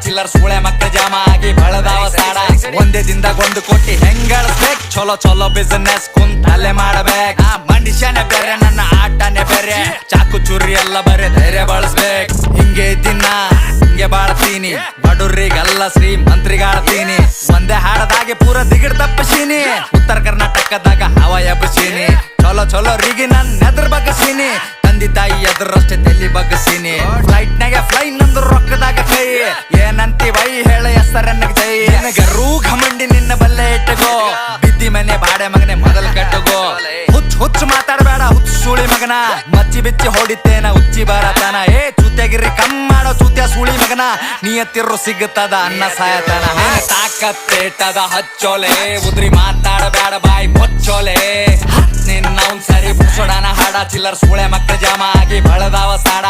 ಚಿಲ್ಲರ್ ಸೂಳೆ ಮಕ್ಕಳ ಜಾಮ ಆಗಿ ಬಳದಾವ ಸಾಡ ಒಂದೇ ದಿನದಾಗ 1 ಕೋಟಿ ಹೆಂಗಳಿಸ್ಬೇಕು ಚಲೋ ಚಲೋ ಬಿಸಿನೆಸ್ ಕುಂತಲ್ಲೇ ಮಾಡಬೇಕು ಮನುಷ್ಯನೇ ಬೇರೆ ನನ್ನ ಆಟನೇ ಬೇರೆ ಚಾಕು ಚೂರಿ ಎಲ್ಲ ಬರೇ ಧೈರ್ಯ ಬಳಸ್ಬೇಕು ಹಿಂಗೆ ದಿನ ಹಿಂಗೆ ಬಾಳ್ತೀನಿ ಬಡವ್ರಿಗೆಲ್ಲ ಶ್ರೀಮಂತ್ರಿಗಾಳ್ತೀನಿ ಒಂದೇ ಹಾಡದಾಗೆ ಪೂರ ದಿಗಿಡ್ ತಪ್ಪಿಸೀನಿ ಉತ್ತರ ಕರ್ನಾಟಕದಾಗ ಹವಾ ಎಬ್ಬಸೀನಿ ಚಲೋ ಚಲೋ ರಿಗೆ ನನ್ನ ಎದ್ರ ಬಗ್ಗಸೀನಿ ತಂದಿ ತಾಯಿ ಎದ್ರಷ್ಟೇ ತಲಿ ಬಗ್ಗಸೀನಿ ಫ್ಲೈಟ್ ನಾಗ ಫ್ಲೈ ನಂದು ರೊಕ್ಕದಾಗ ಕೈ ಏನಂತಿ ಬೈ ಹೇಳ ಹೆಸರನ್ನ ಜೈ ನಿನಗರೂ ಘಮಂಡಿ ನಿನ್ನ ಬಲ್ಲೆ ಇಟ್ಟಗೋ ಬಿದ್ದಿ ಮನೆ ಬಾಡೆ ಮಗನೆ ಮೊದಲ ಕಟ್ಟಗೋ ಹುಚ್ಚು ಮಾತಾಡಬೇಡ ಹುಚ್ಚು ಸುಳಿ ಮಗನ ಮಚ್ಚಿ ಬಿಚ್ಚಿ ಹೊಡಿತೇನ ಹುಚ್ಚಿ ಬರತನ ಚೂತ್ಯಾಗಿರಿ ಕಮ್ ಮಾಡೋ ಚೂತ್ಯ ಸುಳಿ ಮಗನ ನಿಯತ್ತಿರು ಸಿಗುತ್ತದ ಅನ್ನ ಸಾಯತನ ತಾಕತ್ತೇಟದ ಹಚ್ಚೋಲೆ ಉದ್ರಿ ಮಾತಾಡಬೇಡ ಬಾಯಿ ಮುಚ್ಚೋಲೆ ನಿನ್ನ ಸರಿ ಬುಸೋಡನ ಹಾಡ ಚಿಲ್ಲರ್ ಸೂಳೆ ಮಕ್ಕಳ ಜಾಮ ಆಗಿ ಬಳದಾವ ಸಾಡ